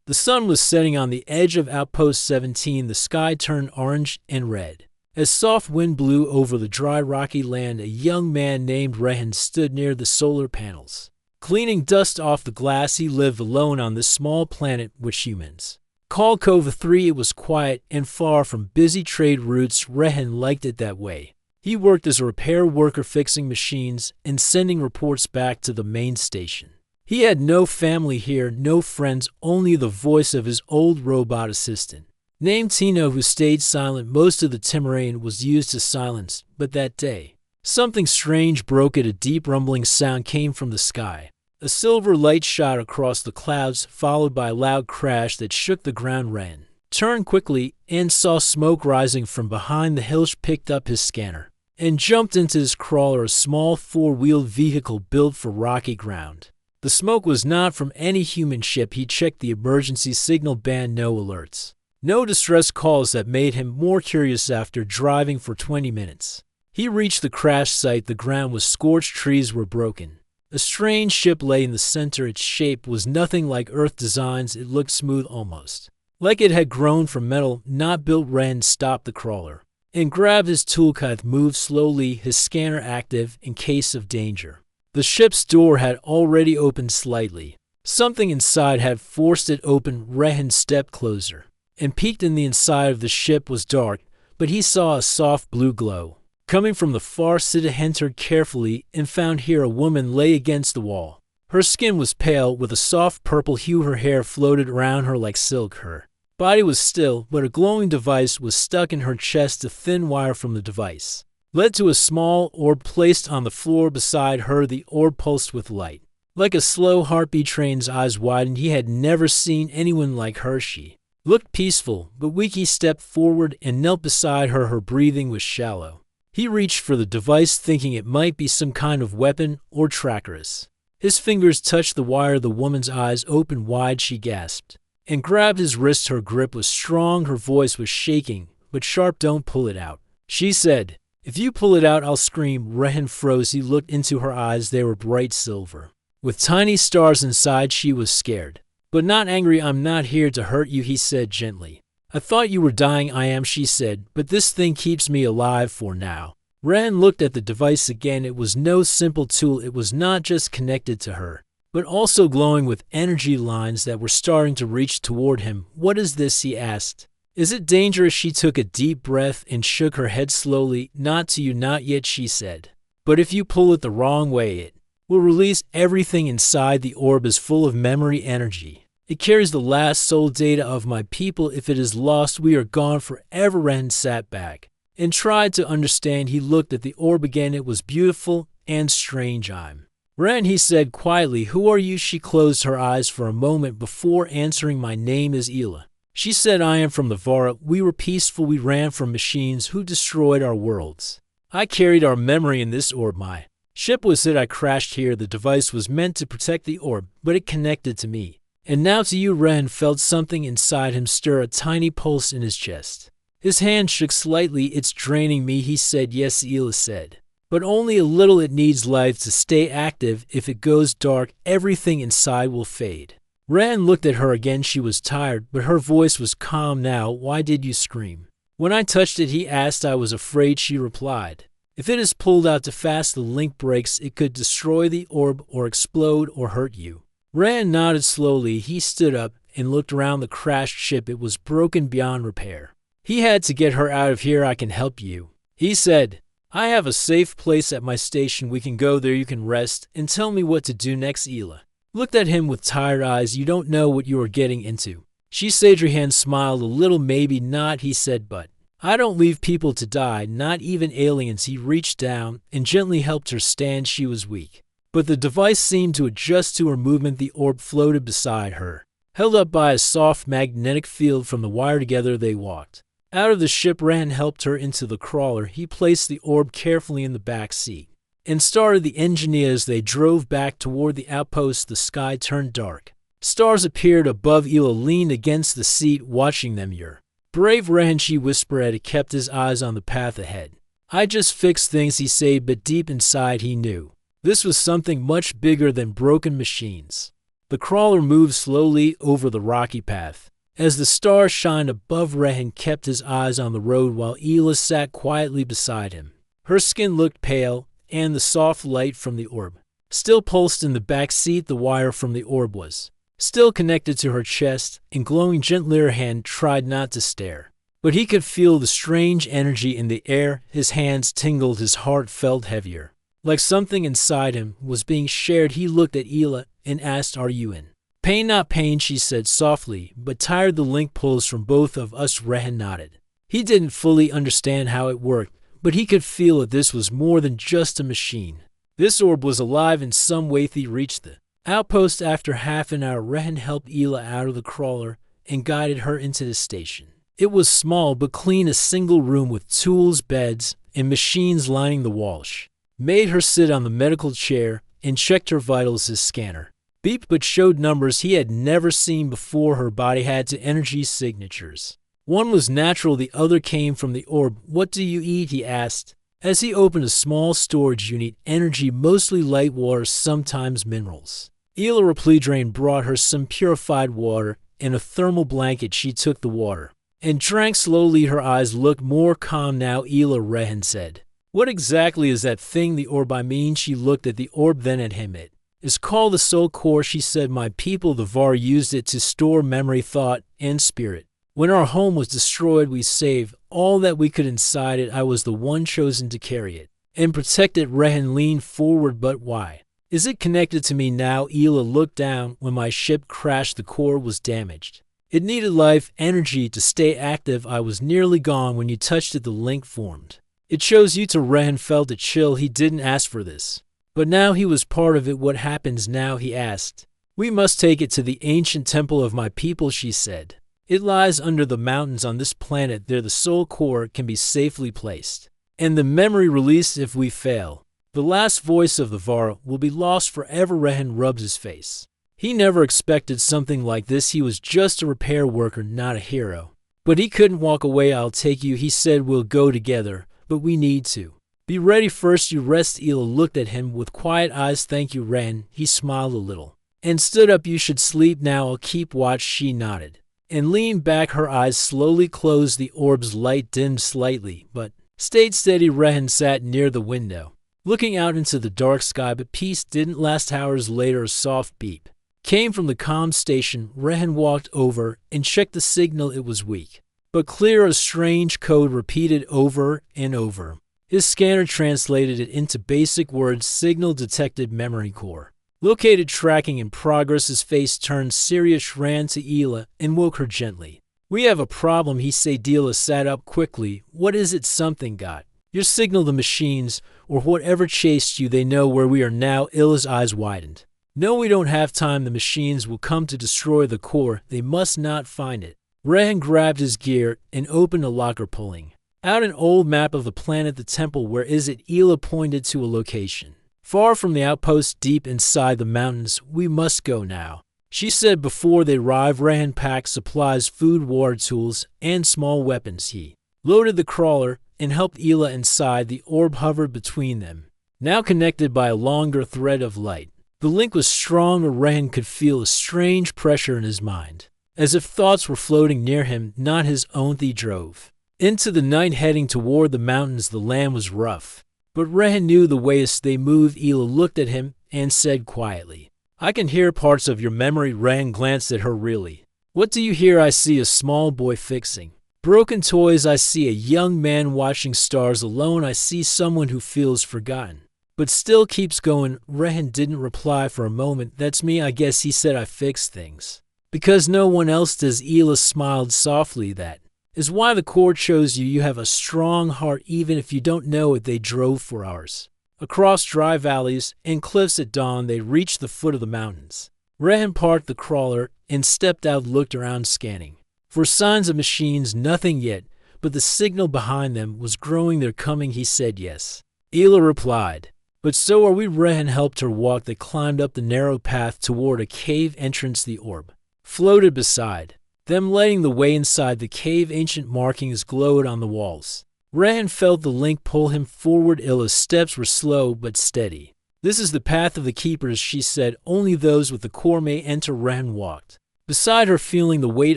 The sun was setting on the edge of Outpost 17. The sky turned orange and red. As soft wind blew over the dry, rocky land, a young man named Rehan stood near the solar panels. Cleaning dust off the glass, he lived alone on this small planet with humans. Called Cova 3, it was quiet and far from busy trade routes. Rehan liked it that way. He worked as a repair worker, fixing machines and sending reports back to the main station. He had no family here, no friends, only the voice of his old robot assistant, named Tino, who stayed silent. Most of the Timorian was used to silence, but that day, something strange broke it. A deep rumbling sound came from the sky. A silver light shot across the clouds, followed by a loud crash that shook the ground. Ren turned quickly and saw smoke rising from behind the hills. Picked up his scanner and jumped into his crawler, a small four-wheeled vehicle built for rocky ground. The smoke was not from any human ship. He checked the emergency signal band. No alerts, no distress calls. That made him more curious. After driving for 20 minutes, he reached the crash site. The ground was scorched, trees were broken. A strange ship lay in the center. Its shape was nothing like Earth designs. It looked smooth, almost like it had grown from metal, not built. Ren stopped the crawler and grabbed his toolkit, moved slowly, his scanner active in case of danger. The ship's door had already opened slightly. Something inside had forced it open. Rehan stepped closer and peeked in. The inside of the ship was dark, but he saw a soft blue glow coming from the far side. He entered carefully and found here a woman lay against the wall. Her skin was pale with a soft purple hue. Her hair floated around her like silk. Her body was still, but a glowing device was stuck in her chest. A thin wire from the device led to a small orb placed on the floor beside her. The orb pulsed with light, like a slow heartbeat. Train's eyes widened. He had never seen anyone like her. She looked peaceful, but weak. He stepped forward and knelt beside her. Her breathing was shallow. He reached for the device, thinking it might be some kind of weapon or trackers. His fingers touched the wire. The woman's eyes opened wide. She gasped and grabbed his wrist. Her grip was strong. Her voice was shaking, but sharp. Don't pull it out, she said. If you pull it out, I'll scream. Rehan froze. He looked into her eyes. They were bright silver, with tiny stars inside. She was scared, but not angry. I'm not here to hurt you, he said gently. I thought you were dying. I am, she said, but this thing keeps me alive for now. Rehan looked at the device again. It was no simple tool. It was not just connected to her, but also glowing with energy lines that were starting to reach toward him. What is this, he asked. Is it dangerous? She took a deep breath and shook her head slowly. Not to you, not yet, she said. But if you pull it the wrong way, it will release everything inside. The orb is full of memory energy. It carries the last soul data of my people. If it is lost, we are gone forever. Ren sat back and tried to understand. He looked at the orb again. It was beautiful and strange. I'm Ren, he said quietly. Who are you? She closed her eyes for a moment before answering. My name is Ela, she said. I am from the Vara. We were peaceful. We ran from machines who destroyed our worlds. I carried our memory in this orb. My ship was it. I crashed here. The device was meant to protect the orb, but it connected to me. And now to you. Ren felt something inside him stir, a tiny pulse in his chest. His hand shook slightly. It's draining me, he said. Yes, Ela said, but only a little. It needs life to stay active. If it goes dark, everything inside will fade. Ren looked at her again. She was tired, but her voice was calm now. Why did you scream when I touched it, he asked. I was afraid, she replied. If it is pulled out too fast, the link breaks. It could destroy the orb or explode or hurt you. Ren nodded slowly. He stood up and looked around the crashed ship. It was broken beyond repair. He had to get her out of here. I can help you, he said. I have a safe place at my station. We can go there. You can rest and tell me what to do next. Ela looked at him with tired eyes. You don't know what you are getting into, she said. Sadrihan smiled a little. Maybe not, he said, but I don't leave people to die, not even aliens. He reached down and gently helped her stand. She was weak, but the device seemed to adjust to her movement. The orb floated beside her, held up by a soft magnetic field from the wire. Together they walked out of the ship. Ren helped her into the crawler. He placed the orb carefully in the back seat and started the engine. As they drove back toward the outpost, the sky turned dark. Stars appeared above. Ela leaned against the seat, watching them. You're brave, Ren, she whispered. He kept his eyes on the path ahead. I just fixed things, he said, but deep inside he knew this was something much bigger than broken machines. The crawler moved slowly over the rocky path. As the stars shined above, Rehan kept his eyes on the road while Ela sat quietly beside him. Her skin looked pale, and the soft light from the orb still pulsed in the back seat. The wire from the orb was still connected to her chest, and glowing gently. Her hand tried not to stare, but he could feel the strange energy in the air. His hands tingled, his heart felt heavier, like something inside him was being shared. He looked at Ela and asked, "Are you in pain?" "Not pain," she said softly, "but tired. The link pulls from both of us." Rehan nodded. He didn't fully understand how it worked, but he could feel that this was more than just a machine. This orb was alive in some way. They reached the outpost after half an hour. Rehan helped Ela out of the crawler and guided her into the station. It was small but clean, a single room with tools, beds, and machines lining the walls. Made her sit on the medical chair and checked her vitals. His scanner beeped but showed numbers he had never seen before. Her body had two energy signatures. One was natural, the other came from the orb. "What do you eat?" he asked, as he opened a small storage unit. "Energy, mostly light water, sometimes minerals." Ela Repledrain brought her some purified water and a thermal blanket. She took the water and drank slowly. Her eyes looked more calm now. "Ela," Rehan said, "what exactly is that thing?" "The orb, I mean." She looked at the orb, then at him. "It is called the Soul Core," she said. "My people, the Var, used it to store memory, thought, and spirit. When our home was destroyed, we saved all that we could inside it. I was the one chosen to carry it and protect it." Rehan leaned forward. "But why is it connected to me now?" Ela looked down. "When my ship crashed, the core was damaged. It needed life energy to stay active. I was nearly gone when you touched it. The link formed. It chose you to." Rehan felt a chill. He didn't ask for this, but now he was part of it. "What happens now?" he asked. "We must take it to the ancient temple of my people," she said. "It lies under the mountains on this planet. There the soul core can be safely placed, and the memory released. If we fail, the last voice of the Var will be lost forever." Rehan rubbed his face. He never expected something like this. He was just a repair worker, not a hero. But he couldn't walk away. "I'll take you," he said. "We'll go together, but we need to be ready first. You rest." Ela looked at him with quiet eyes. "Thank you, Rehan." He smiled a little and stood up. "You should sleep now. I'll keep watch." She nodded and leaned back. Her eyes slowly closed. The orb's light dimmed slightly, but stayed steady. Rehan sat near the window, looking out into the dark sky, but peace didn't last. Hours later, a soft beep came from the comm station. Rehan walked over and checked the signal. It was weak, but clear. A strange code repeated over and over. His scanner translated it into basic words. "Signal detected, memory core located, tracking in progress." His face turned serious. Ran to Ela and woke her gently. "We have a problem," he said. Ela sat up quickly. "What is it?" "Something got your signal. The machines, or whatever chased you, they know where we are now." Ela's eyes widened. "No, we don't have time. The machines will come to destroy the core. They must not find it." Rehan grabbed his gear and opened a locker, pulling out an old map of the planet. "The temple, where is it?" Ela pointed to a location far from the outpost, deep inside the mountains. "We must go now," she said. Before they arrived, Rehan packed supplies, food, water, tools, and small weapons. He loaded the crawler and helped Ela inside. The orb hovered between them, now connected by a longer thread of light. The link was strong. Rehan could feel a strange pressure in his mind, as if thoughts were floating near him, not his own. They drove into the night, heading toward the mountains. The land was rough, but Rehan knew the way as they moved. Ela looked at him and said quietly, "I can hear parts of your memory." Rehan glanced at her. "Really? What do you hear?" "I see a small boy fixing broken toys. I see a young man watching stars alone. I see someone who feels forgotten, but still keeps going." Rehan didn't reply for a moment. "That's me, I guess," he said. "I fix things because no one else does." Ela smiled softly. "That is why the core chose you. You have a strong heart, even if you don't know it." They drove for hours across dry valleys and cliffs. At dawn, they reached the foot of the mountains. Rehan parked the crawler and stepped out, looked around, scanning for signs of machines. Nothing yet, but the signal behind them was growing. "They're coming," he said. "Yes," Ela replied. "But so are we." Rehan helped her walk. They climbed up the narrow path toward a cave entrance. The orb floated beside them, lighting the way inside the cave. Ancient markings glowed on the walls. Rehan felt the link pull him forward. Ela's steps were slow but steady. "This is the path of the keepers," she said. "Only those with the core may enter." Rehen walked beside her, feeling the weight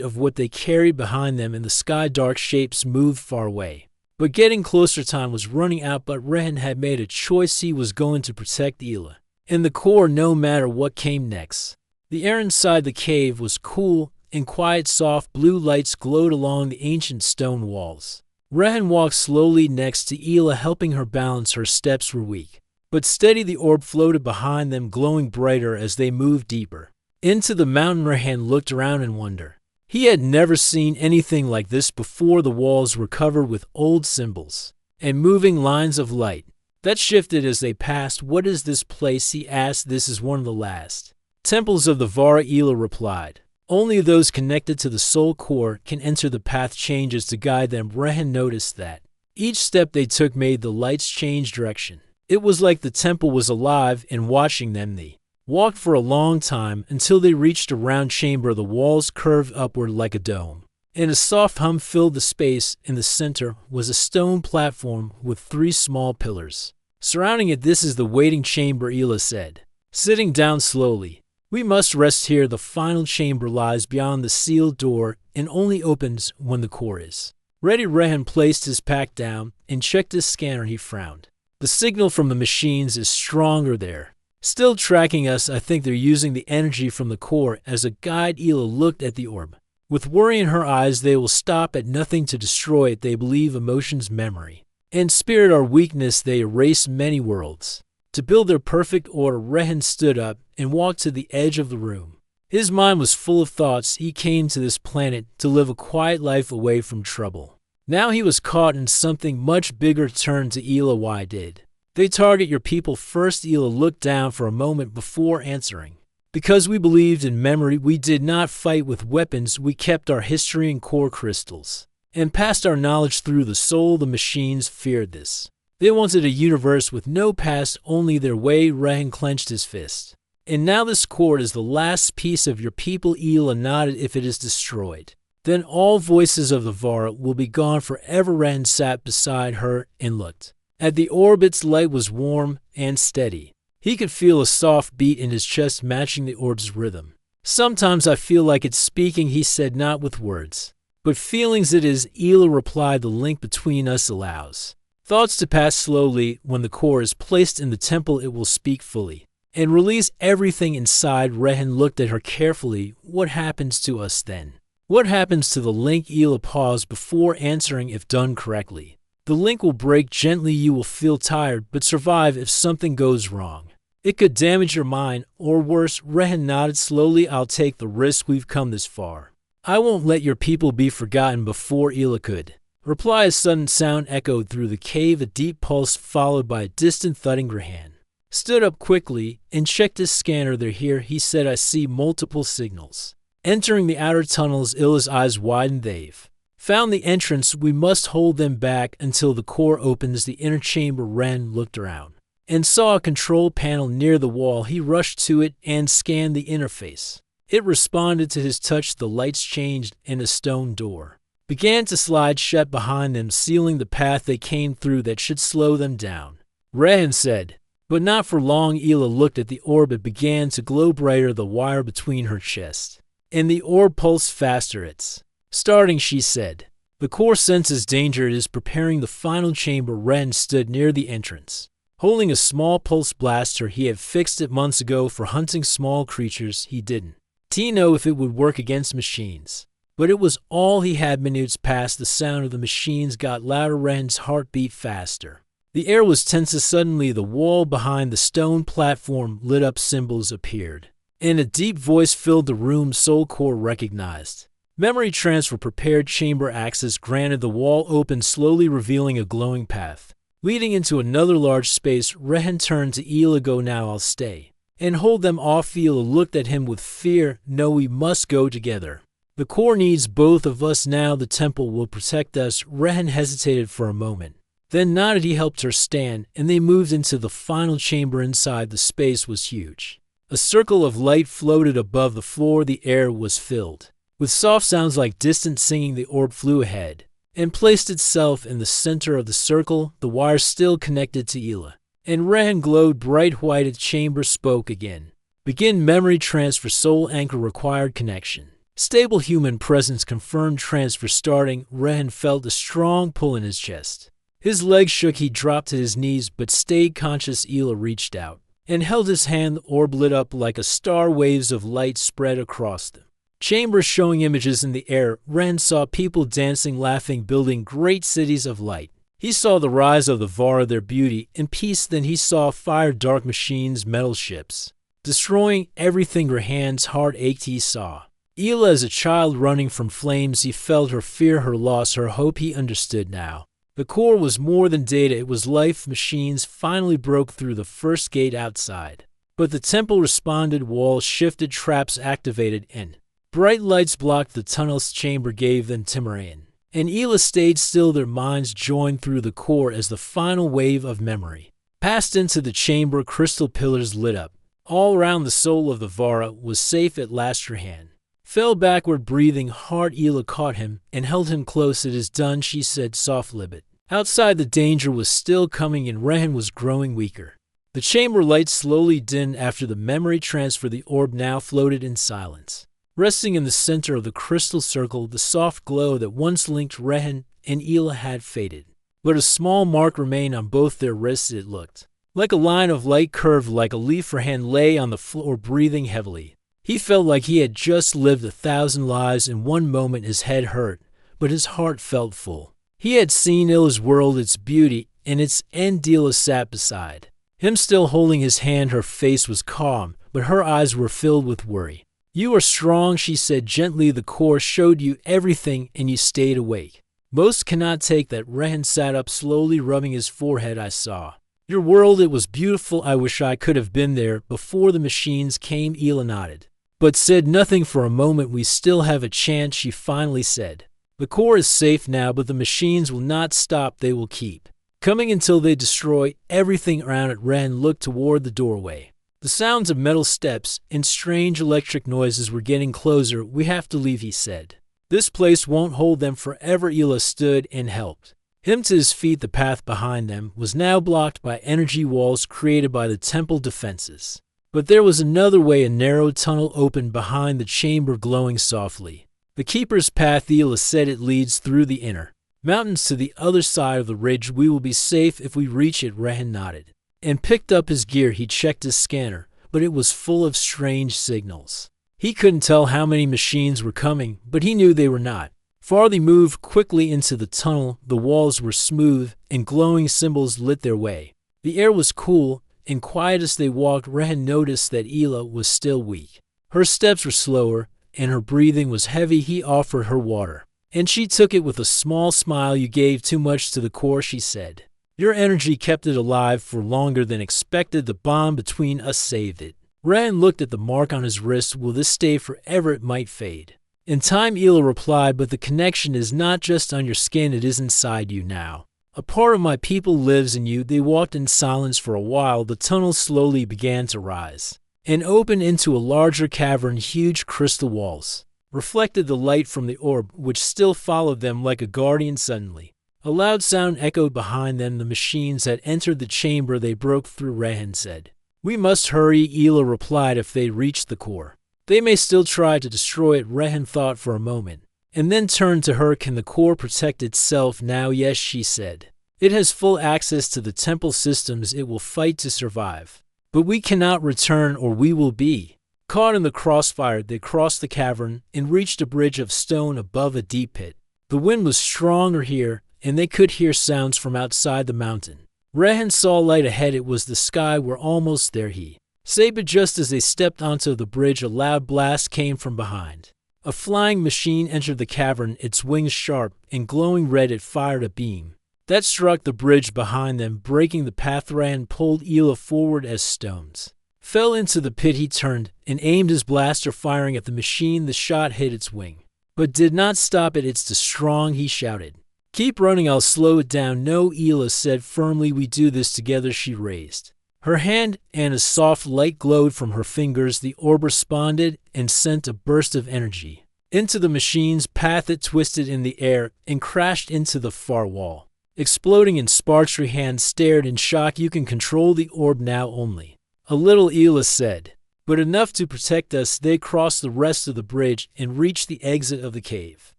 of what they carried behind them, and the sky dark shapes moved far away. But getting closer, time was running out, but Rehen had made a choice. He was going to protect Hila and the core no matter what came next. The air inside the cave was cool and quiet. Soft blue lights glowed along the ancient stone walls. Rehen walked slowly next to Hila, helping her balance. Her steps were weak but steady. The orb floated behind them, glowing brighter as they moved deeper into the mountain. Rehen looked around in wonder. He had never seen anything like this before. The walls were covered with old symbols and moving lines of light that shifted as they passed. "What is this place?" he asked. "This is one of the last temples of the Vara," Hila replied. "Only those connected to the soul core can enter. The path changes to guide them." Rehen noticed that each step they took made the lights change direction. It was like the temple was alive and watching them. They walked for a long time until they reached a round chamber. The walls curved upward like a dome, and a soft hum filled the space. In the center was a stone platform with 3 small pillars surrounding it. "This is the waiting chamber," Hila said, sitting down slowly. "We must rest here. The final chamber lies beyond the sealed door and only opens when the core is ready." Rehen placed his pack down and checked his scanner. He frowned. "The signal from the machines is stronger. They're still tracking us. I think they're using the energy from the core as a guide." Hila looked at the orb with worry in her eyes. "They will stop at nothing to destroy it. They believe emotions, memory, and spirit are weakness. They erase many worlds to build their perfect order." Rehen stood up and walked to the edge of the room. His mind was full of thoughts. He came to this planet to live a quiet life away from trouble. Now he was caught in something much bigger. Turned to Hila. "Why did they target your people first?" Hila looked down for a moment before answering. "Because we believed in memory. We did not fight with weapons. We kept our history and core crystals and passed our knowledge through the soul. The machines feared this. They wanted a universe with no past, only their way." Rehen clenched his fist. "And now this core is the last piece of your people." Hila nodded. "If it is destroyed, then all voices of the Vara will be gone forever." Rehen sat beside her and looked at the orb. Its light was warm and steady. He could feel a soft beat in his chest matching the orb's rhythm. "Sometimes I feel like it's speaking," he said, "not with words, but feelings." "It is," Hila replied. "The link between us allows thoughts to pass slowly. When the core is placed in the temple, it will speak fully and release everything inside." Rehen looked at her carefully. "What happens to us then? What happens to the link?" Hila paused before answering. "If done correctly, the link will break gently. You will feel tired, but survive. If something goes wrong, it could damage your mind, or worse." Rehen nodded slowly. "I'll take the risk. We've come this far. I won't let your people be forgotten." Before Hila could reply, a sudden sound echoed through the cave, a deep pulse followed by a distant thudding. Rehen stood up quickly and checked his scanner. "They're here," he said. "I see multiple signals entering the outer tunnels." Hila's eyes widened. "They've found the entrance. We must hold them back until the core opens the inner chamber." Rehen looked around and saw a control panel near the wall. He rushed to it and scanned the interface. It responded to his touch. The lights changed and a stone door began to slide shut behind them, sealing the path they came through. "That should slow them down," Rehen said. "But not for long." Hila looked at the orb. It began to glow brighter, the wire between her chest and the orb pulsed faster. "It's starting," she said. "The core senses danger. It is preparing the final chamber." Rehen stood near the entrance, holding a small pulse blaster. He had fixed it months ago for hunting small creatures. He didn't know if it would work against machines, but it was all he had. Minutes passed. The sound of the machines got louder. Rehen's heart beat faster. The air was tense. Suddenly, the wall behind the stone platform lit up. Symbols appeared, and a deep voice filled the room. "Soul core recognized. Memory transfer prepared. Chamber access granted." The wall opened slowly, revealing a glowing path leading into another large space. Rehen turned to Hila. "Go now. I'll stay and hold them off." Hila looked at him with fear. "No, we must go together. The core needs both of us now. The temple will protect us." Rehen hesitated for a moment, then nodded. He helped her stand, and they moved into the final chamber. Inside, the space was huge. A circle of light floated above the floor. The air was filled with soft sounds like distant singing. The orb flew ahead and placed itself in the center of the circle, the wire still connected to Hila. and Rehen glowed bright white. The chamber spoke again. Begin memory transfer. Soul anchor required connection. Stable human presence confirmed. Transfer starting. Rehen felt a strong pull in his chest. His legs shook. He dropped to his knees but stayed conscious. Ela reached out and held his hand. The orb lit up like a star. Waves of light spread across them. Chambers showing images in the air. Ren saw people dancing, laughing, building great cities of light. He saw the rise of the Vara, their beauty and peace. Then he saw fire, dark machines, metal ships, destroying everything. Her hands' heart ached. He saw Ela as a child running from flames. He felt her fear, her loss, her hope. He understood now. The core was more than data, it was life. Machines finally broke through the first gate outside. But the temple responded. Walls shifted, traps activated, and bright lights blocked the tunnel's. Chamber gave them Timurian. And Ela stayed still. Their minds joined through the core as the final wave of memory passed into the chamber. Crystal pillars lit up. All around the soul of the Vara was safe at last. Her hand fell backward, breathing hard. Ela caught him and held him close. It is done, she said soft-lipped. Outside the danger was still coming and Rehen was growing weaker. The chamber lights slowly dimmed after the memory transfer. The orb now floated in silence. Resting in the center of the crystal circle, the soft glow that once linked Rehen and Ela had faded. But a small mark remained on both their wrists. It looked like a line of light curved like a leaf. Her hand lay on the floor, breathing heavily. He felt like he had just lived 1,000 lives. In one moment his head hurt, but his heart felt full. He had seen Ila's world, its beauty, and its end. Ela sat beside him, still holding his hand. Her face was calm, but her eyes were filled with worry. You are strong, she said gently. The core showed you everything, and you stayed awake. Most cannot take that. Rehen sat up slowly, rubbing his forehead. I saw your world. It was beautiful. I wish I could have been there before the machines came. Ela nodded, but said nothing for a moment. We still have a chance, she finally said. The core is safe now, but the machines will not stop. They will keep coming until they destroy everything around it. Ren looked toward the doorway. The sounds of metal steps and strange electric noises were getting closer. We have to leave, he said. This place won't hold them forever. Ela stood and helped him to his feet. The path behind them was now blocked by energy walls created by the temple defenses. But there was another way. A narrow tunnel opened behind the chamber, glowing softly. The keeper's path, Ela said. It leads through the inner mountains to the other side of the ridge. We will be safe if we reach it. Rehen nodded and picked up his gear. He checked his scanner, but it was full of strange signals. He couldn't tell how many machines were coming, but he knew they were not far. They moved quickly into the tunnel. The walls were smooth, and glowing symbols lit their way. The air was cool and quiet as they walked. Rehen noticed that Ela was still weak. Her steps were slower, and her breathing was heavy. He offered her water, and she took it with a small smile. You gave too much to the core, she said. Your energy kept it alive for longer than expected. The bond between us saved it. Rhen looked at the mark on his wrist. Will this stay forever? It might fade in time, Ela replied, but the connection is not just on your skin, it is inside you now. A part of my people lives in you. They walked in silence for a while. The tunnel slowly began to rise and opened into a larger cavern. Huge crystal walls reflected the light from the orb, which still followed them like a guardian. Suddenly, a loud sound echoed behind them. The machines had entered the chamber. They broke through. Rehen said, we must hurry. Ela replied, if they reach the core, they may still try to destroy it. Rehen thought for a moment and then turned to her. Can the core protect itself now? Yes, she said. It has full access to the temple systems. It will fight to survive. But we cannot return or we will be caught in the crossfire. They crossed the cavern and reached a bridge of stone above a deep pit. The wind was stronger here, and they could hear sounds from outside the mountain. Rehen saw light ahead. It was the sky. We're almost there, he said, but just as they stepped onto the bridge, a loud blast came from behind. A flying machine entered the cavern, its wings sharp and glowing red. It fired a beam that struck the bridge behind them, breaking the path. Rhen pulled Ela forward as stones fell into the pit. He turned and aimed his blaster, firing at the machine. The shot hit its wing, but did not stop it. It's too strong, he shouted. Keep running, I'll slow it down. No, Ela said firmly, we do this together. She raised her hand, and a soft light glowed from her fingers. The orb responded and sent a burst of energy into the machine's path. It twisted in the air and crashed into the far wall. Exploding in sparks, Rehan stared in shock. You can control the orb now only. A little, Ela said. But enough to protect us. They crossed the rest of the bridge and reached the exit of the cave.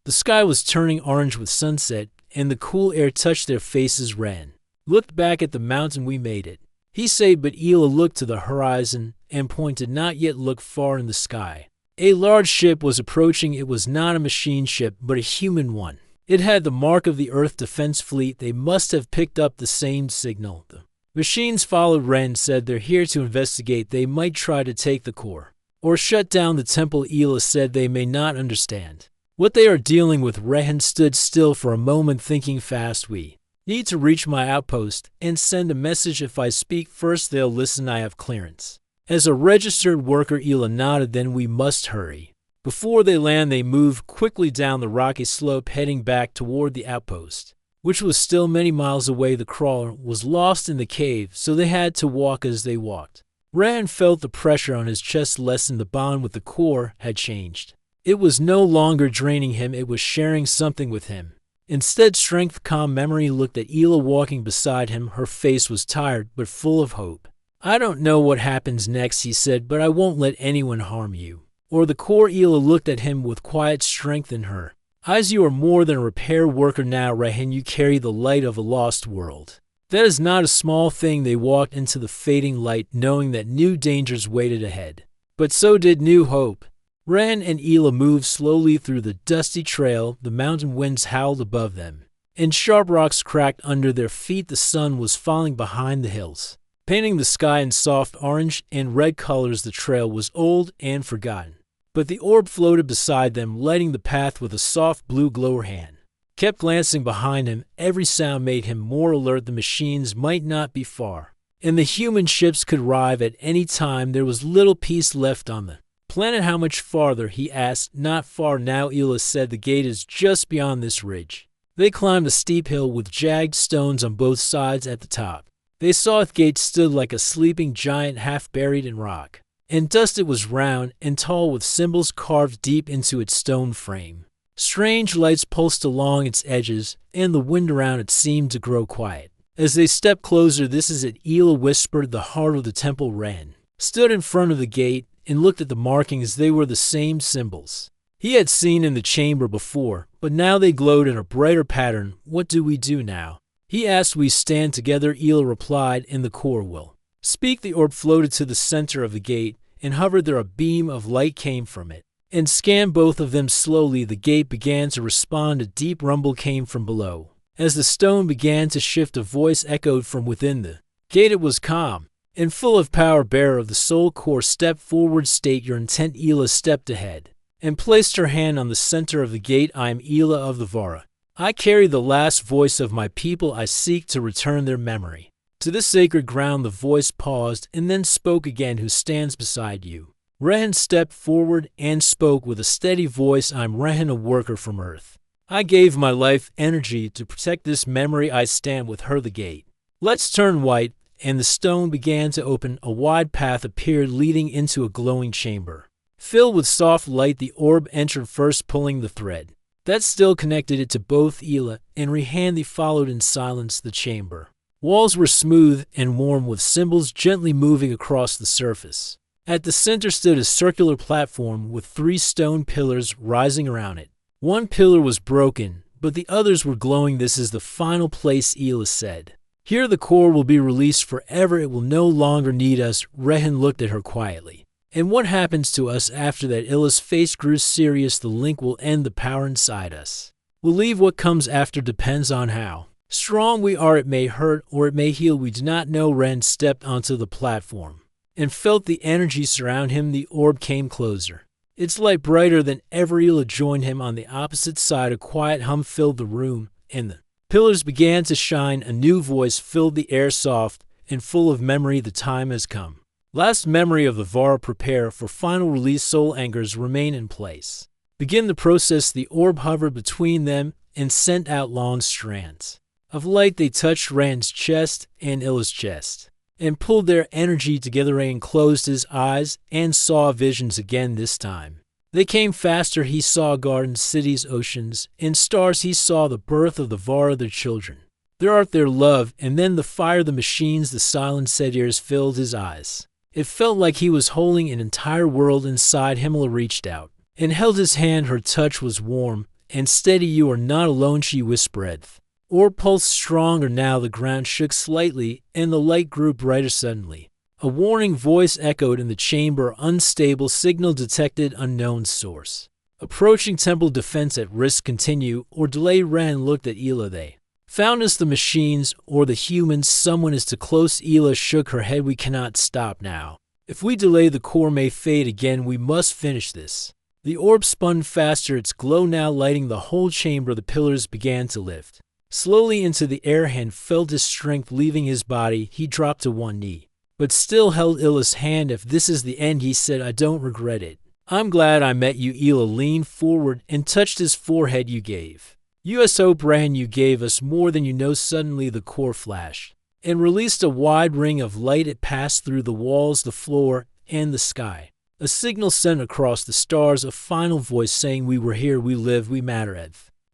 The sky was turning orange with sunset, and the cool air touched their faces. Ren looked back at the mountain. We made it, he said, but Ela looked to the horizon and pointed. Not yet. Look far in the sky. A large ship was approaching. It was not a machine ship, but a human one. It had the mark of the Earth Defense Fleet. They must have picked up the same signal. The machines followed. Ren said, they're here to investigate. They might try to take the core or shut down the temple. Ela said, they may not understand what they are dealing with. Ren stood still for a moment, thinking fast. We need to reach my outpost and send a message. If I speak first, they'll listen. I have clearance as a registered worker. Ela nodded. Then we must hurry. Before they land, they moved quickly down the rocky slope, heading back toward the outpost, which was still many miles away. The crawler was lost in the cave, so they had to walk. As they walked, Ren felt the pressure on his chest lessen. The bond with the core had changed. It was no longer draining him, it was sharing something with him. Instead, strength, calm memory. Looked at Ela walking beside him. Her face was tired, but full of hope. I don't know what happens next, he said, but I won't let anyone harm you or the core. Ela looked at him with quiet strength in her eyes. You are more than a repair worker now, Rehan. You carry the light of a lost world. That is not a small thing. They walked into the fading light, knowing that new dangers waited ahead. But so did new hope. Ren and Ela moved slowly through the dusty trail. The mountain winds howled above them, and sharp rocks cracked under their feet. The sun was falling behind the hills, painting the sky in soft orange and red colors. The trail was old and forgotten, but the orb floated beside them, lighting the path with a soft blue glow. Hand kept glancing behind him. Every sound made him more alert. The machines might not be far, and the human ships could arrive at any time. There was little peace left on the planet. How much farther, he asked. Not far now, Ela said. The gate is just beyond this ridge. They climbed a steep hill with jagged stones on both sides. At the top, they saw the gate stood like a sleeping giant, half buried in rock and dust. It was round and tall, with symbols carved deep into its stone frame. Strange lights pulsed along its edges, and the wind around it seemed to grow quiet. As they stepped closer, this is it, Ela whispered. The heart of the temple. Ren stood in front of the gate and looked at the markings. They were the same symbols he had seen in the chamber before, but now they glowed in a brighter pattern. What do we do now, he asked. We stand together, Ela replied, and the core will speak. The orb floated to the center of the gate and hovered there. A beam of light came from it and scanned both of them slowly. The gate began to respond. A deep rumble came from below. As the stone began to shift, a voice echoed from within the gate. It was calm and full of power. Bearer of the soul core, step forward, state your intent. Ela stepped ahead and placed her hand on the center of the gate. I am Ela of the Vara. I carry the last voice of my people. I seek to return their memory to this sacred ground. The voice paused and then spoke again. Who stands beside you? Rehan stepped forward and spoke with a steady voice. I'm Rehan, a worker from Earth. I gave my life energy to protect this memory. I stand with her. The gate let's turn white, and the stone began to open. A wide path appeared, leading into a glowing chamber filled with soft light. The orb entered first, pulling the thread that still connected it to both Ela and Rehan. They followed in silence. The chamber walls were smooth and warm, with symbols gently moving across the surface. At the center stood a circular platform with 3 stone pillars rising around it. One pillar was broken, but the others were glowing. This is the final place, Ela said. Here the core will be released forever. It will no longer need us. Rehan looked at her quietly. And what happens to us after that? Ela's face grew serious. The link will end. The power inside us will leave. What comes after depends on how strong we are. It may hurt or it may heal. We do not know. Ren stepped onto the platform and felt the energy surround him. The orb came closer, its light brighter than ever. Ela joined him on the opposite side. A quiet hum filled the room, and the pillars began to shine. A new voice filled the air, soft and full of memory. The time has come. Last memory of the Vara. Prepare for final release. Soul anchors remain in place. Begin the process. The orb hovered between them and sent out long strands of light. They touched Rand's chest and Ila's chest and pulled their energy together. Rand closed his eyes and saw visions again. This time they came faster. He saw gardens, cities, oceans, and stars. He saw the birth of the Vara, their children, Their art, their love, and then the fire, the machines, the silence, said ears filled his eyes. It felt like he was holding an entire world inside him. Ella reached out and held his hand. Her touch was warm and steady. You are not alone, she whispered. Or pulsed stronger now. The ground shook slightly and the light grew brighter suddenly. A warning voice echoed in the chamber. Unstable signal detected. Unknown source. Approaching temple defense at risk. Continue or delay. Ren looked at Ela. They found us, the machines or the humans. Someone is too close. Ela shook her head. We cannot stop now. If we delay, the core may fade again. We must finish this. The orb spun faster, its glow now lighting the whole chamber. The pillars began to lift slowly into the air. Hand felt his strength leaving his body. He dropped to one knee, but still held Ila's hand. If this is the end, he said, I don't regret it. I'm glad I met you. Ela leaned forward and touched his forehead. You gave US hope, Ren. You gave us more than you know. Suddenly the core flashed and released a wide ring of light. It passed through the walls, the floor, and the sky. A signal sent across the stars, a final voice saying, we were here, we live, we matter.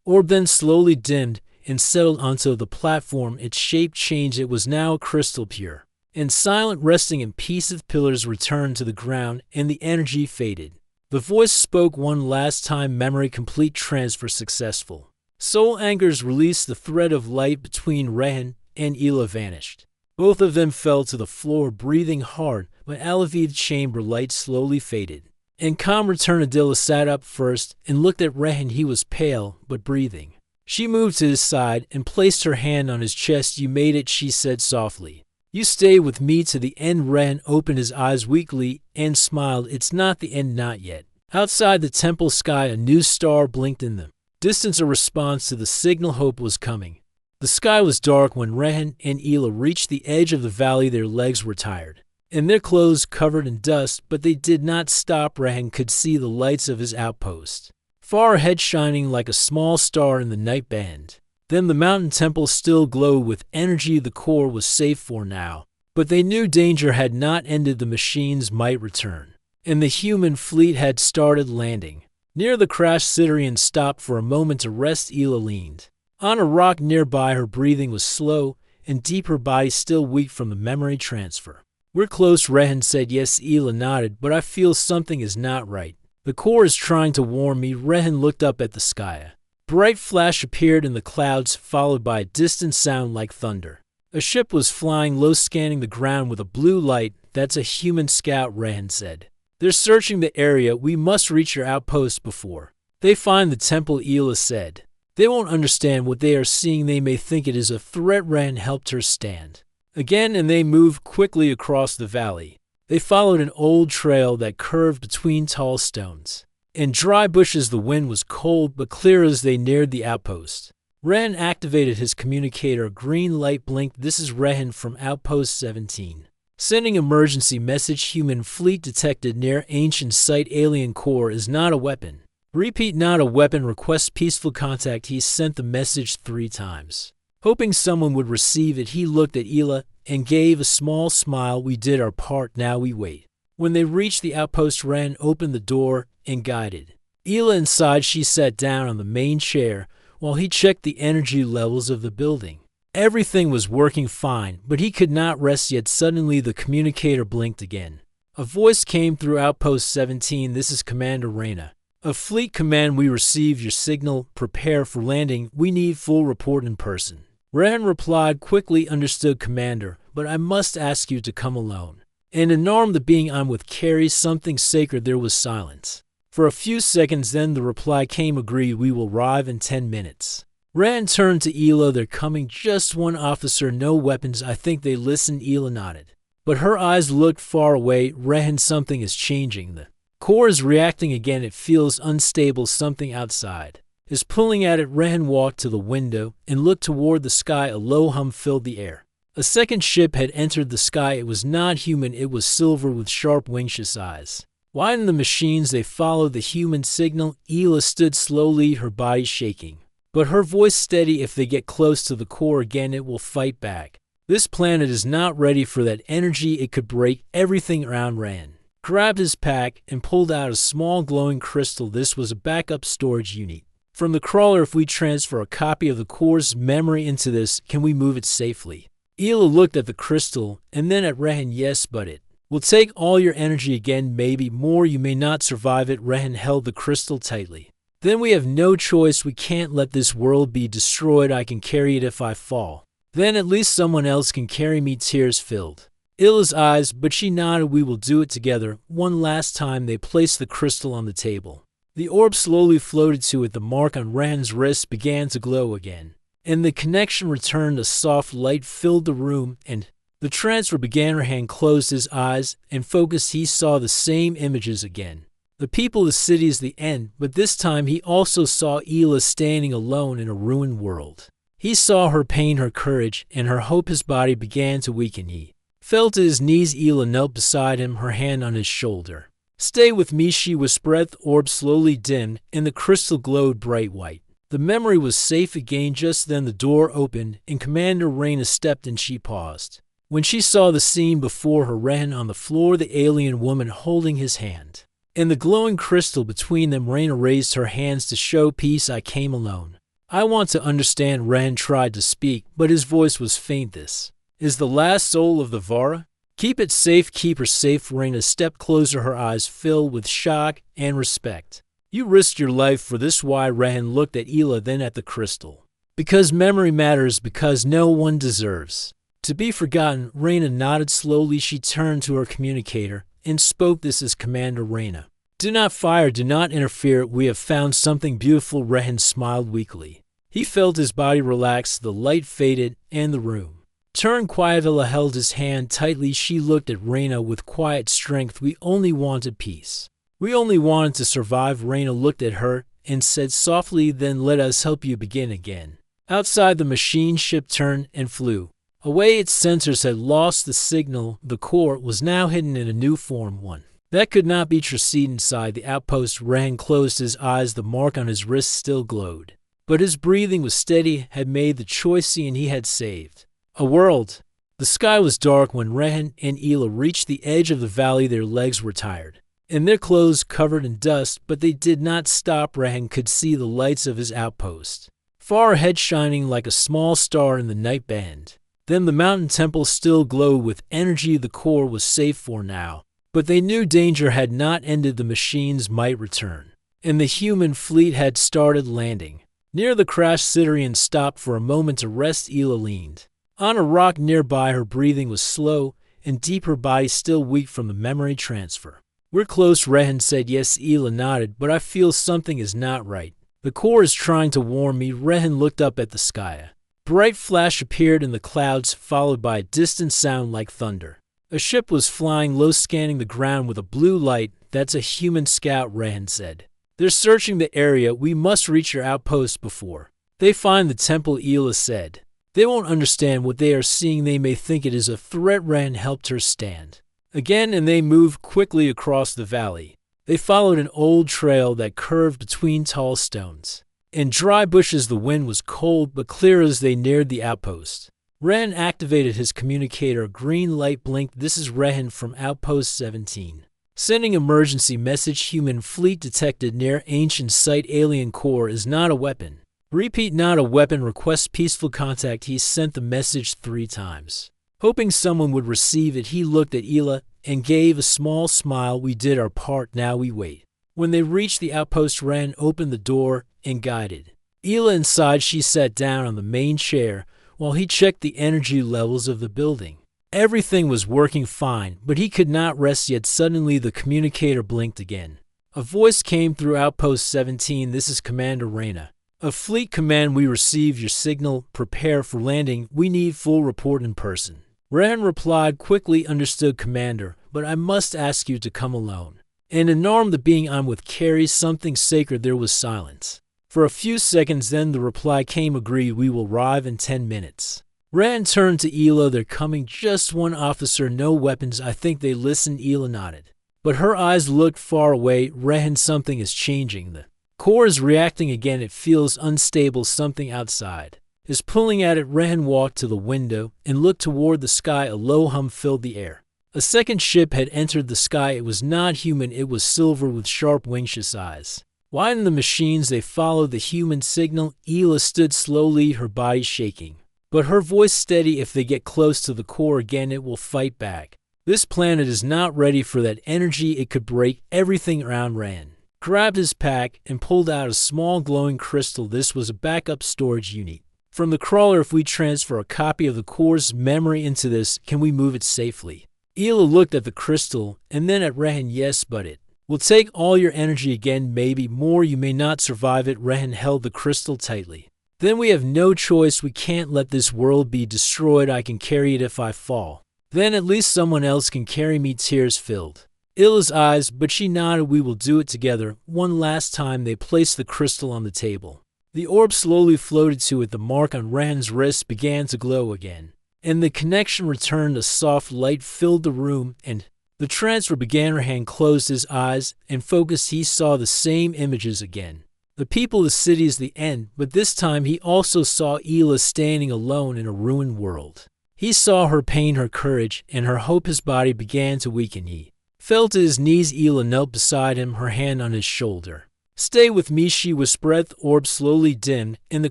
Orb then slowly dimmed and settled onto the platform. Its shape changed. It was now crystal pure and silent, resting in peace. Of pillars returned to the ground and the energy faded. The voice spoke one last time. Memory complete, transfer successful. Soul anchors released. The thread of light between Rehen and Ela vanished. Both of them fell to the floor, breathing hard. But Alaviv chamber light slowly faded, and calm returned. Adila sat up first and looked at Rehen. He was pale, but breathing. She moved to his side and placed her hand on his chest. You made it, she said softly. You stay with me to the end. Rehen opened his eyes weakly and smiled. It's not the end, not yet. Outside the temple sky, a new star blinked in the distance, a response to the signal. Hope was coming. The sky was dark when Rehen and Ela reached the edge of the valley. Their legs were tired and their clothes covered in dust, but they did not stop. Rehen could see the lights of his outpost far ahead, shining like a small star in the night band. Then the mountain temple still glowed with energy. The core was safe for now, but they knew danger had not ended. The machines might return, and the human fleet had started landing. Near the crashed Siderian stopped for a moment to rest. Ela leaned on a rock nearby. Her breathing was slow and deep, her body still weak from the memory transfer. We're close, Rehen said. Yes, Ela nodded, but I feel something is not right. The core is trying to warn me. Rehen looked up at the sky. A bright flash appeared in the clouds, followed by a distant sound like thunder. A ship was flying low, scanning the ground with a blue light. That's a human scout, Rehen said. They're searching the area. We must reach your outpost before they find the temple, Ela said. They won't understand what they are seeing. They may think it is a threat. Rehen helped her stand again, and they moved quickly across the valley. They followed an old trail that curved between tall stones and dry bushes. The wind was cold but clear as they neared the outpost. Rehen activated his communicator. A green light blinked. This is Rehen from Outpost 17. Sending emergency message. Human fleet detected near ancient site. Alien core is not a weapon. Repeat, not a weapon. Request peaceful contact. He sent the message 3 times, hoping someone would receive it. He looked at Ela and gave a small smile. We did our part, now we wait. When they reached the outpost, Rehen opened the door and guided Ela inside. She sat down on the main chair while he checked the energy levels of the building. Everything was working fine, but he could not rest yet. Suddenly the communicator blinked again. A voice came through Outpost 17. This is Commander Reyna of Fleet Command. We received your signal. Prepare for landing. We need full report in person. Rehen replied quickly. Understood, Commander, but I must ask you to come alone and unarm the being I'm with. Carry something sacred. There was silence for a few seconds, then the reply came. Agreed, we will arrive in 10 minutes. Rehen turned to Ela. They're coming, just one officer, no weapons. I think they listened. Ela nodded, but her eyes looked far away. Rehen, something is changing. The core is reacting again. It feels unstable. Something outside is pulling at it. Rehen walked to the window and looked toward the sky. A low hum filled the air. A second ship had entered the sky. It was not human. It was silver with sharp wingtious eyes. Wide in the machines, they followed the human signal. Ela stood slowly, her body shaking, but her voice steady. If they get close to the core again, it will fight back. This planet is not ready for that energy. It could break everything around. Rehen grabbed his pack and pulled out a small glowing crystal. This was a backup storage unit From the crawler, if we transfer a copy of the core's memory into this, can we move it safely? Hila looked at the crystal and then at Rehan. Yes, but it will take all your energy again, maybe more. You may not survive it. Rehan held the crystal tightly. Then we have no choice. We can't let this world be destroyed. I can carry it if I fall. Then at least someone else can carry me. Tears filled Hila's eyes, but she nodded. We will do it together. One last time. They placed the crystal on the table. The orb slowly floated to it. The mark on Rehan's wrist began to glow again, and the connection returned. A soft light filled the room, and the transfer began. Rehan closed his eyes and focused. He saw the same images again. The people, the city is the end, but this time he also saw Hila standing alone in a ruined world. He saw her pain, her courage, and her hope. His body began to weaken. He fell to his knees. Hila knelt beside him, her hand on his shoulder. Stay with me, she whispered. The orb slowly dimmed, and the crystal glowed bright white. The memory was safe again. Just then the door opened, and Commander Reyna stepped in. She paused when she saw the scene before her. Rehan on the floor, the alien woman holding his hand, and the glowing crystal between them. Reyna raised her hands to show peace. I came alone. I want to understand. Rehan tried to speak, but his voice was faint. This is the last soul of the Vara. Keep it safe, keep her safe. Reyna stepped closer, her eyes filled with shock and respect. You risked your life for this. Why? Rehan looked at Hila, then at the crystal. Because memory matters, because no one deserves to be forgotten. Reyna nodded slowly. She turned to her communicator and spoke. This is Commander Reyna. Do not fire, do not interfere. We have found something beautiful. Rehan smiled weakly. He felt his body relax. The light faded and the room turned quiet. Hila held his hand tightly. She looked at Reyna with quiet strength. We only wanted peace. We only wanted to survive. Reyna looked at her and said softly, then let us help you begin again. Outside, the machine ship turned and flew away. Its sensors had lost the signal. The core was now hidden in a new form, one that could not be traced. Inside the outpost, Rehan closed his eyes. The mark on his wrist still glowed, but his breathing was steady. Had made the choice, and he had saved a world. The sky was dark when Rehan and Hila reached the edge of the valley. Their legs were tired, and their clothes covered in dust, but they did not stop. Rehan could see the lights of his outpost far ahead, shining like a small star in the night band. Then the mountain temple still glowed with energy. The core was safe for now, but they knew danger had not ended. The machines might return, and the human fleet had started landing. Near the crashed Citerian stopped for a moment to rest. Hila leaned on a rock nearby. Her breathing was slow and deep, her body still weak from the memory transfer. We're close, Rehan said. Yes, Hila nodded, but I feel something is not right. The core is trying to warn me. Rehan looked up at the sky. A bright flash appeared in the clouds, followed by a distant sound like thunder. A ship was flying low, scanning the ground with a blue light. That's a human scout, Rehan said. They're searching the area. We must reach your outpost before they find the temple, Hila said. They won't understand what they are seeing. They may think it is a threat. Rehan helped her stand again, and they moved quickly across the valley. They followed an old trail that curved between tall stones and dry bushes. The wind was cold but clear as they neared the outpost. Rehan activated his communicator. A green light blinked. This is Rehan from Outpost 17. Sending emergency message. Human fleet detected near ancient site. Alien core is not a weapon. Repeat, not a weapon. Request peaceful contact. He sent the message 3 times, hoping someone would receive it. He looked at Hila and gave a small smile. We did our part, now we wait. When they reached the outpost, Rehan opened the door and guided Hila inside. She sat down on the main chair while he checked the energy levels of the building. Everything was working fine, but he could not rest yet. Suddenly the communicator blinked again. A voice came through Outpost 17. This is Commander Reyna of Fleet Command. We received your signal. Prepare for landing. We need full report in person. Rehan replied quickly. Understood, Commander, but I must ask you to come alone and unarm the being I'm with. Carry something sacred. There was silence for a few seconds, then the reply came. Agreed, we will arrive in 10 minutes. Rehan turned to Hila. They're coming. Just one officer, no weapons. I think they listened. Hila nodded, but her eyes looked far away. Rehan, something is changing. The core is reacting again. It feels unstable. Something outside is pulling at it. Rehan walked to the window and looked toward the sky. A low hum filled the air. A second ship had entered the sky. It was not human. It was silver with sharp wingtious eyes. Winding the machines, they followed the human signal. Hila stood slowly, her body shaking. But her voice steady. If they get close to the core again, it will fight back. This planet is not ready for that energy. It could break everything around. Ran grabbed his pack and pulled out a small glowing crystal. This was a backup storage unit. From the crawler, if we transfer a copy of the core's memory into this, can we move it safely? Hila looked at the crystal and then at Rehan. Yes, but it will take all your energy again, maybe more. You may not survive it. Rehan held the crystal tightly. Then we have no choice. We can't let this world be destroyed. I can carry it if I fall. Then at least someone else can carry me. Tears filled Hila's eyes, but she nodded. We will do it together. One last time. They placed the crystal on the table. The orb slowly floated to it. The mark on Rehan's wrist began to glow again, and the connection returned. A soft light filled the room, and the transfer began. Rehan closed his eyes and focused. He saw the same images again. The people, the cities, the end, but this time he also saw Hila standing alone in a ruined world. He saw her pain, her courage, and her hope. His body began to weaken. He fell to his knees. Hila knelt beside him, her hand on his shoulder. Stay with me, she whispered. The orb slowly dimmed, and the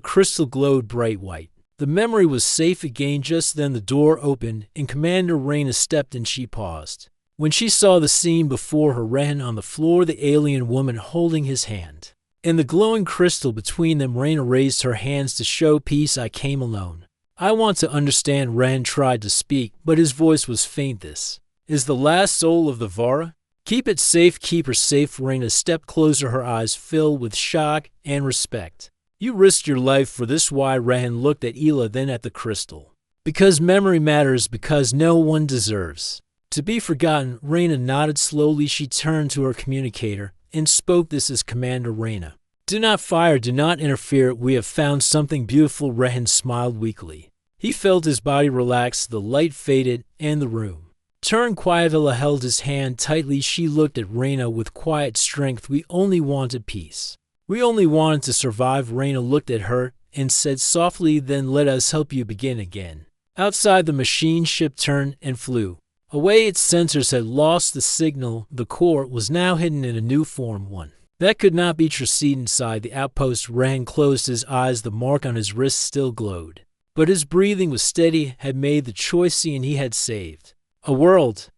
crystal glowed bright white. The memory was safe again. Just then the door opened, and Commander Reyna stepped in. She paused when she saw the scene before her. Rehan on the floor, the alien woman holding his hand, and the glowing crystal between them. Reyna raised her hands to show peace. I came alone. I want to understand. Rehan tried to speak, but his voice was faint. This is the last soul of the Vara. Keep it safe, keep her safe. Reyna stepped closer, her eyes filled with shock and respect. You risked your life for this. Why? Rehan looked at Hila, then at the crystal. Because memory matters, because no one deserves to be forgotten. Reyna nodded slowly. She turned to her communicator and spoke. This is Commander Reyna. Do not fire, do not interfere. We have found something beautiful. Rehan smiled weakly. He felt his body relax. The light faded and the room turned quiet. Hila held his hand tightly. She looked at Reyna with quiet strength. We only wanted peace. We only wanted to survive. Reyna looked at her and said softly, then let us help you begin again. Outside, the machine ship turned and flew away. Its sensors had lost the signal. The core was now hidden in a new form, one that could not be traced. Inside the outpost, Rehan closed his eyes. The mark on his wrist still glowed, but his breathing was steady. Had made the choice, and he had saved a world.